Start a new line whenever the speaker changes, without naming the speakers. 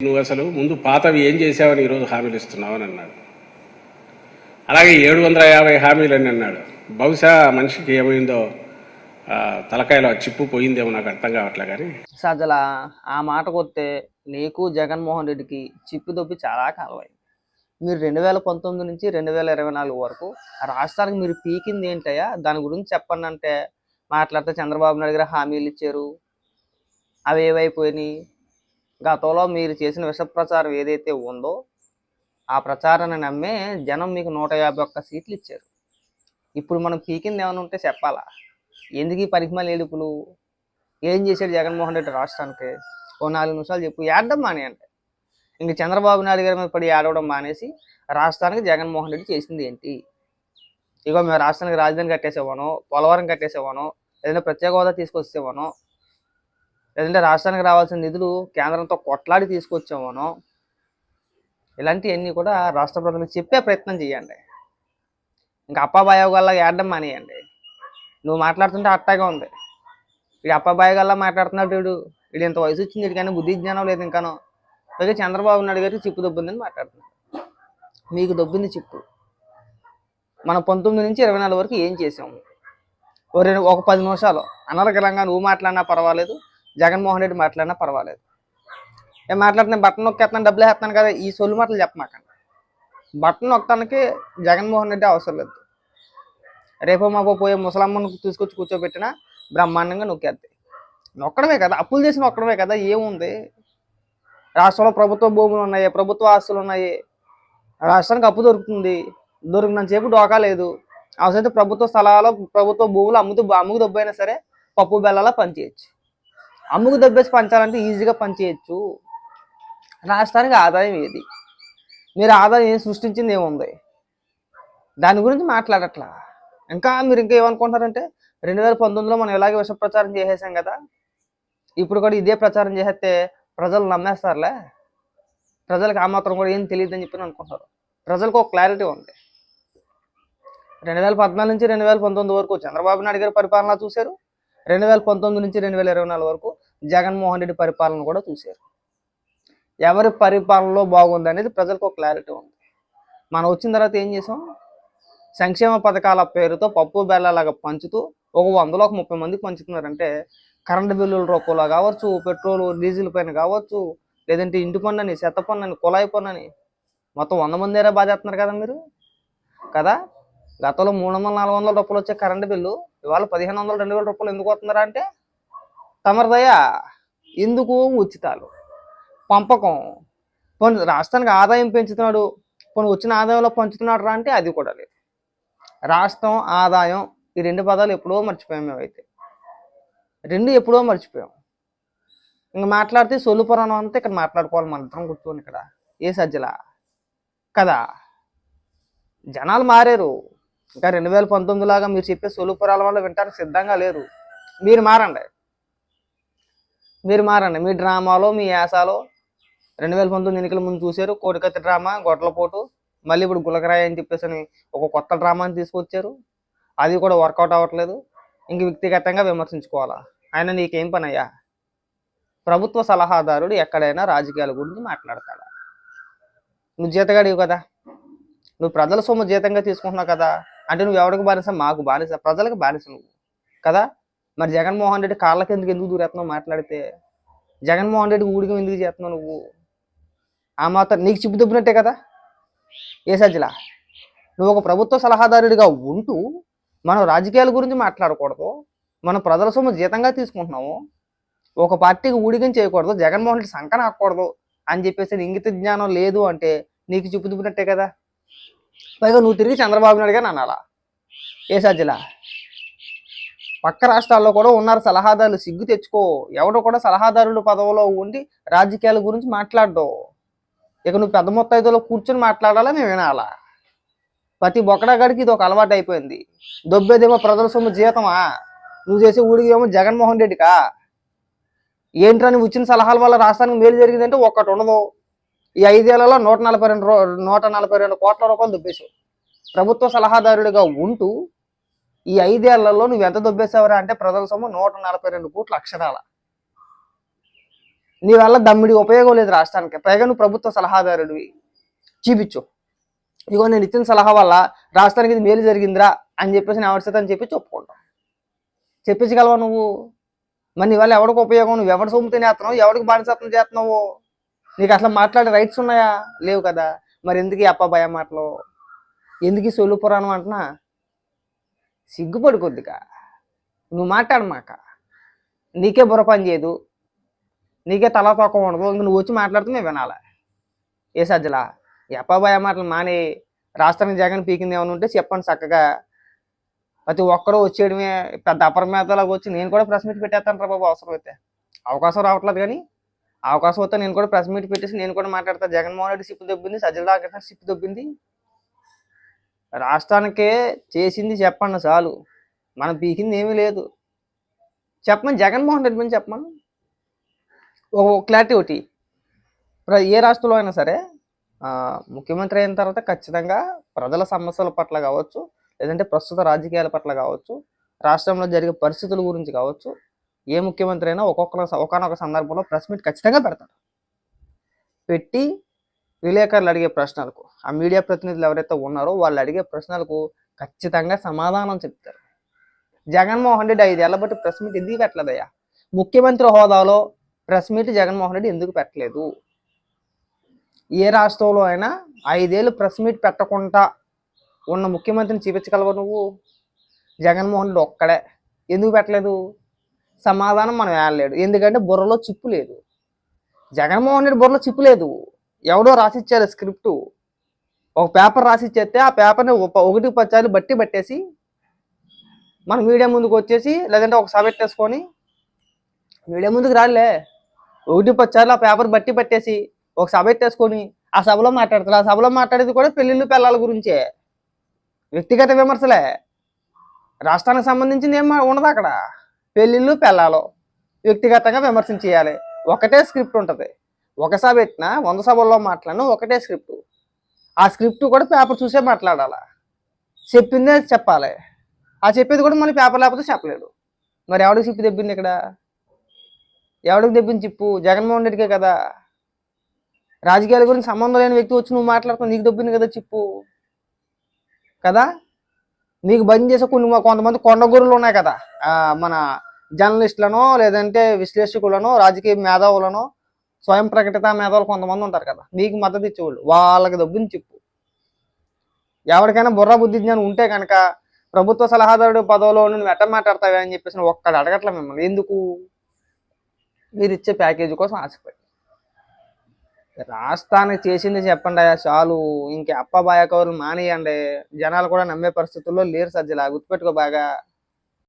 నువ్వు అసలు ముందు పాతవి ఏం చేసావని ఈరోజు హామీలు ఇస్తున్నావని అన్నాడు. అలాగే 750 హామీలని అన్నాడు. బహుశా మనిషికి ఏమైందో తలకాయలో చిప్పు పోయిందేమో నాకు అర్థం కావట్లే. కానీ
సజల ఆ మాటకు వస్తే నీకు జగన్మోహన్ రెడ్డికి చిప్పు దొప్పి చాలా కాలం అయింది. మీరు 2019 నుంచి 2024 వరకు రాష్ట్రానికి మీరు పీకింది ఏంటయ్యా, దాని గురించి చెప్పండి అంటే మాట్లాడితే చంద్రబాబు నాయుడు గారు హామీలు ఇచ్చారు, అవి ఏవైపోయినాయి. గతంలో మీరు చేసిన విష ప్రచారం ఏదైతే ఉందో ఆ ప్రచారాన్ని నమ్మే జనం మీకు 151 సీట్లు ఇచ్చారు. ఇప్పుడు మనం పీకింది ఏమైనా ఉంటే చెప్పాలా? ఎందుకు ఈ పరిమాణ ఏడుపులు? ఏం చేశాడు జగన్మోహన్ రెడ్డి రాష్ట్రానికి? ఓ 4 నిమిషాలు చెప్పు. ఏడడం మానేయండి. ఇంక చంద్రబాబు నాయుడు గారి మీద పడి ఏడవడం మానేసి రాష్ట్రానికి జగన్మోహన్ రెడ్డి చేసింది ఏంటి? ఇగో మేము రాష్ట్రానికి రాజధాని కట్టేసేవాను, పోలవరం కట్టేసేవాను, ఏదైనా ప్రత్యేక హోదా తీసుకొచ్చేవాను, లేదంటే రాష్ట్రానికి రావాల్సిన నిధులు కేంద్రంతో కొట్లాడి తీసుకొచ్చామనో, ఇలాంటివన్నీ కూడా రాష్ట్ర ప్రజలకు చెప్పే ప్రయత్నం చేయండి. ఇంకా అప్పాబాయోగల్లా ఏడడం మానేయండి. నువ్వు మాట్లాడుతుంటే అట్టాగా ఉంది. వీడు అప్పాబాయోగల్లా మాట్లాడుతున్నాడు. వీడు ఇంత వయసు వచ్చింది, వీడికైనా బుద్ధి జ్ఞానం లేదు ఇంకానో. పైగా చంద్రబాబు నాయుడు గారికి చిప్పు దొబ్బిందని మాట్లాడుతున్నాడు. మీకు దొబ్బింది చిప్పు. మనం 19 నుంచి 24 వరకు ఏం చేసాము? ఒక 10 నిమిషాలు అనర్గళంగా నువ్వు మాట్లాడినా పర్వాలేదు, జగన్మోహన్ రెడ్డి మాట్లాడినా పర్వాలేదు. నేను మాట్లాడుతున్నా బట్టన్ నొక్కేస్తాను, డబ్బులు వేస్తాను కదా, ఈ సొల్లు మాటలు చెప్పమాకండి. బట్టన్ నొక్కడానికి జగన్మోహన్ రెడ్డి అవసరం లేదు. రేపో మాపో పోయే ముసలమ్మను తీసుకొచ్చి కూర్చోబెట్టినా బ్రహ్మాండంగా నొక్కేద్ది. నొక్కడమే కదా, అప్పులు చేసి నొక్కడమే కదా, ఏముంది? రాష్ట్రంలో ప్రభుత్వ భూములు ఉన్నాయి, ప్రభుత్వ ఆస్తులు ఉన్నాయి, రాష్ట్రానికి అప్పు దొరుకుతుంది. దొరికినంతసేపు డోకా లేదు. అవసరమైతే ప్రభుత్వ స్థలాలు, ప్రభుత్వ భూములు అమ్ముకు దొబ్బైనా సరే పప్పు బెల్లాలా పనిచేయచ్చు. అమ్ముకు దొబ్బేసి పంచాలంటే ఈజీగా పనిచేయచ్చు. రాష్ట్రానికి ఆదాయం ఏది? మీరు ఆదాయం ఏం సృష్టించింది ఏముంది? దాని గురించి మాట్లాడట్లా. ఇంకా ఏమనుకుంటారంటే 2019లో మనం ఇలాగే విష ప్రచారం చేసేసాం కదా, ఇప్పుడు కూడా ఇదే ప్రచారం చేసేస్తే ప్రజలు నమ్మేస్తారులే, ప్రజలకు ఆ మాత్రం కూడా ఏం తెలియదు అని చెప్పి అనుకుంటారు. ప్రజలకు ఒక క్లారిటీ ఉంది. 2014 నుంచి 2019 వరకు చంద్రబాబు నాయుడు గారి పరిపాలన చూశారు. 2019 నుంచి 2024 వరకు జగన్మోహన్ రెడ్డి పరిపాలన కూడా చూశారు. ఎవరి పరిపాలనలో బాగుంది అనేది ప్రజలకు ఒక క్లారిటీ ఉంది. మనం వచ్చిన తర్వాత ఏం చేసాం? సంక్షేమ పథకాల పేరుతో పప్పు బెల్లలాగా పంచుతూ ఒక 100లో 30 మందికి పంచుతున్నారంటే కరెంటు బిల్లుల రూపంలో కావచ్చు, పెట్రోల్ డీజిల్ పైన కావచ్చు, లేదంటే ఇంటి పన్ను అని, చెత్త పన్ను అని, కుళాయి పన్ను అని, మొత్తం 100 మంది బాధేస్తున్నారు కదా మీరు కదా. గతంలో 300-400 రూపాయలు వచ్చే కరెంటు బిల్లు ఇవాళ 1500-2000 రూపాయలు ఎందుకు వస్తున్నారా అంటే తమరిదయ్యా. ఎందుకు? ఉచితాలు, పంపకం. పోనీ రాష్ట్రానికి ఆదాయం పెంచుతున్నాడు, పోనీ వచ్చిన ఆదాయంలో పంచుతున్నాడు రా అంటే అది కూడా లేదు. రాష్ట్రం, ఆదాయం, ఈ 2 పదాలు ఎప్పుడో మర్చిపోయాం. మేమైతే 2 ఎప్పుడో మర్చిపోయాం. ఇంక మాట్లాడితే సొల్లు పురాణం అంతా ఇక్కడ మాట్లాడుకోవాలి మన ఇద్దరం కూర్చొని ఇక్కడ. ఏ సజ్జలా కదా. జనాలు మారారు. ఇంకా 2019 లాగా మీరు చెప్పే సొల్లు పురాల వల్ల వింటానికి సిద్ధంగా లేరు. మీరు మారండి. మీ డ్రామాలో, మీ యాసాలో 2019 ఎన్నికల ముందు చూశారు. కోడికత్తి డ్రామా, గొడ్లపోటు, మళ్ళీ ఇప్పుడు గులకరాయి అని చెప్పేసి అని ఒక కొత్త డ్రామాని తీసుకొచ్చారు. అది కూడా వర్కౌట్ అవ్వట్లేదు. ఇంక వ్యక్తిగతంగా విమర్శించుకోవాలా? ఆయన నీకేం పని అయ్యా? ప్రభుత్వ సలహాదారుడు ఎక్కడైనా రాజకీయాల గురించి మాట్లాడతాడా? నువ్వు జీతగాడివి కదా, నువ్వు ప్రజల సొమ్ము జీతంగా తీసుకుంటున్నావు కదా, అంటే నువ్వు ఎవరికి బానిస? మాకు బానిస, ప్రజలకు బానిస నువ్వు కదా. మరి జగన్మోహన్ రెడ్డి కాళ్ళకి ఎందుకు దూరేస్తున్నావు? మాట్లాడితే జగన్మోహన్ రెడ్డి ఊడికి ఎందుకు చేస్తున్నావు నువ్వు? ఆ మాత్రం నీకు చిప్పు దుబ్బినట్టే కదా. ఏ సజ్జలా, నువ్వు ఒక ప్రభుత్వ సలహాదారుడిగా ఉంటూ మనం రాజకీయాల గురించి మాట్లాడకూడదు, మనం ప్రజల సొమ్ము జీతంగా తీసుకుంటున్నాము, ఒక పార్టీకి ఊడికం చేయకూడదు, జగన్మోహన్ రెడ్డి సంకన ఆకూడదు అని చెప్పేసి ఇంగిత జ్ఞానం లేదు అంటే నీకు చిప్పు దుబ్బినట్టే కదా. పైగా నువ్వు తిరిగి చంద్రబాబు నాయుడు గారిని అనాలా? ఏ సజ్జలా, పక్క రాష్ట్రాల్లో కూడా ఉన్నారు సలహాదారులు, సిగ్గు తెచ్చుకో. ఎవడు కూడా సలహాదారుల పదవిలో ఉండి రాజకీయాల గురించి మాట్లాడడు. ఇక నువ్వు పెద్ద మొత్తాయిలో కూర్చొని మాట్లాడాలా, మేము వినాలా? ప్రతి బొక్కడగాడికి ఇది ఒక అలవాటు అయిపోయింది. దొబ్బేదేమో ప్రజల సొమ్ము జీతమా, నువ్వు చేసే ఊడికి ఏమో జగన్మోహన్ రెడ్డికా? ఏంట్రా నువ్వు ఇచ్చిన సలహాల వల్ల రాష్ట్రానికి మేలు జరిగిందంటే ఒక్కటి ఉండదు. ఈ 5 ఏళ్లలో 142 కోట్ల రూపాయలు దొబ్బేశావు. ప్రభుత్వ సలహాదారుడిగా ఉంటూ ఈ 5 ఏళ్లలో నువ్వు ఎంత దొబ్బేసావరా అంటే ప్రజల సొమ్ము 142 కోట్ల అక్షరాల. నీ వల్ల దమ్మిడి ఉపయోగం లేదు రాష్ట్రానికి. పైగా నువ్వు ప్రభుత్వ సలహాదారుడివి. చూపించు, ఇగో నేను ఇచ్చిన సలహా వల్ల రాష్ట్రానికి ఇది మేలు జరిగిందిరా అని చెప్పేసి నేను ఎవరి అని చెప్పి చెప్పుకుంటావు. చెప్పించగలవా నువ్వు? మరి నీ వల్ల ఎవరికి ఉపయోగం? నువ్వు ఎవరి సొమ్ము తినేస్తున్నావు, ఎవరికి బానిసత్వం చేస్తున్నావు? నీకు అట్లా మాట్లాడే రైట్స్ ఉన్నాయా? లేవు కదా. మరి ఎందుకు ఈ అప్పాభయ మాటలు, ఎందుకు ఈ సొల్లు పురాణం అంటున్నా? సిగ్గుపడు కొద్దిగా. నువ్వు మాట్లాడమాక, నీకే బుర్ర పని చేయదు, నీకే తలా తోకం ఉండదు. ఇంక నువ్వు వచ్చి మాట్లాడితే మేము వినాలా? ఏ సజ్జలా ఈ అప్పాభయ మాటలు మాని రాష్ట్రానికి జగన్ పీకింది ఏమైనా ఉంటే చెప్పండి చక్కగా. ప్రతి ఒక్కరూ వచ్చేయడమే పెద్ద అపరమేతలాగా వచ్చి నేను కూడా ప్రెస్ మీట్ పెట్టేస్తాను రా బాబు అవసరం అయితే. అవకాశం రావట్లేదు కానీ అవకాశం వస్తే నేను కూడా ప్రెస్ మీట్ పెట్టేసి నేను కూడా మాట్లాడతా. జగన్మోహన్ రెడ్డి సిప్పు దొబ్బింది, సజ్జల రామకృష్ణ సిప్పు దొబ్బింది. రాష్ట్రానికే చేసింది చెప్పండి చాలు, మనం పీకింది ఏమీ లేదు. చెప్పమని జగన్మోహన్ రెడ్డి గురించి చెప్పమని ఒక క్లారిటీ ఒకటి. ఏ రాష్ట్రంలో అయినా సరే ముఖ్యమంత్రి అయిన తర్వాత ఖచ్చితంగా ప్రజల సమస్యల పట్ల కావచ్చు, లేదంటే ప్రస్తుత రాజకీయాల పట్ల కావచ్చు, రాష్ట్రంలో జరిగే పరిస్థితుల గురించి కావచ్చు, ఏ ముఖ్యమంత్రి అయినా ఒకనొక సందర్భంలో ప్రెస్ మీట్ ఖచ్చితంగా పెడతారు. పెట్టి విలేకరులు అడిగే ప్రశ్నలకు, ఆ మీడియా ప్రతినిధులు ఎవరైతే ఉన్నారో వాళ్ళు అడిగే ప్రశ్నలకు ఖచ్చితంగా సమాధానం చెప్తారు. జగన్మోహన్ రెడ్డి 5 ఏళ్ల బట్టి ప్రెస్ మీట్ ఎందుకు పెట్టలేదయ్యా? ముఖ్యమంత్రి హోదాలో ప్రెస్ మీట్ జగన్మోహన్ రెడ్డి ఎందుకు పెట్టలేదు? ఏ రాష్ట్రంలో అయినా 5 ఏళ్ళు ప్రెస్ మీట్ పెట్టకుండా ఉన్న ముఖ్యమంత్రిని చూపించగలవు నువ్వు? జగన్మోహన్ రెడ్డి ఒక్కడే. ఎందుకు పెట్టలేదు? సమాధానం మనం వేయలేడు, ఎందుకంటే బుర్రలో చిప్పు లేదు. జగన్మోహన్ రెడ్డి బుర్రలో చిప్పు లేదు. ఎవడో రాసిచ్చారు స్క్రిప్టు, ఒక పేపర్ రాసిచ్చేస్తే ఆ పేపర్ని 1-10 సార్లు పట్టేసి మనం మీడియా ముందుకు వచ్చేసి, లేదంటే ఒక సభ పెట్టేసుకొని మీడియా ముందుకు రాలే 1-10 సార్లు ఆ పేపర్ పట్టేసి ఒక సభ పెట్టేసుకొని ఆ సభలో మాట్లాడతారు. ఆ సభలో మాట్లాడేది కూడా పెళ్ళిళ్ళు పిల్లల గురించే, వ్యక్తిగత విమర్శలే. రాష్ట్రానికి సంబంధించింది ఏం ఉండదు అక్కడ. పెళ్ళిళ్ళు పిల్లలు వ్యక్తిగతంగా విమర్శించేయాలి. ఒకటే స్క్రిప్ట్ ఉంటుంది. ఒక సభ పెట్టినా 100 సభల్లో మాట్లాడినా ఒకటే స్క్రిప్ట్. ఆ స్క్రిప్ట్ కూడా పేపర్ చూసే మాట్లాడాలి, చెప్పిందే చెప్పాలి. ఆ చెప్పేది కూడా మళ్ళీ పేపర్ లేకపోతే చెప్పలేడు. మరి ఎవడికి చిప్పు దెబ్బింది ఇక్కడ? ఎవడికి దెబ్బింది చిప్పు? జగన్మోహన్ రెడ్డికే కదా. రాజకీయాల గురించి సంబంధం లేని వ్యక్తి వచ్చి నువ్వు మాట్లాడుతున్నావు, నీకు దొబ్బింది కదా చిప్పు కదా. నీకు బంద్ చేసే కొంతమంది కొండగూరులు ఉన్నాయి కదా, మన జర్నలిస్టులను, లేదంటే విశ్లేషకులను, రాజకీయ మేధావులను, స్వయం ప్రకటిత మేధావులు కొంతమంది ఉంటారు కదా, నీకు మద్దతు ఇచ్చేవాళ్ళు, వాళ్ళకి దొబ్బింది చెప్పు. ఎవరికైనా బుర్ర బుద్ధి జ్ఞానం ఉంటే కనుక ప్రభుత్వ సలహాదారుడు పదవిలో నువ్వు ఎట్ట మాట్లాడతావా అని చెప్పేసి ఒక్కడు అడగట్లే మిమ్మల్ని. ఎందుకు? మీరు ఇచ్చే ప్యాకేజీ కోసం ఆశపడి. రాష్ట్రానికి చేసింది చెప్పండి అయ్యా చాలు. ఇంక అప్పబాయ కౌరులు మానేయండి. జనాలు కూడా నమ్మే పరిస్థితుల్లో లేరు సజ్జలా, గుర్తుపెట్టుకో బాగా.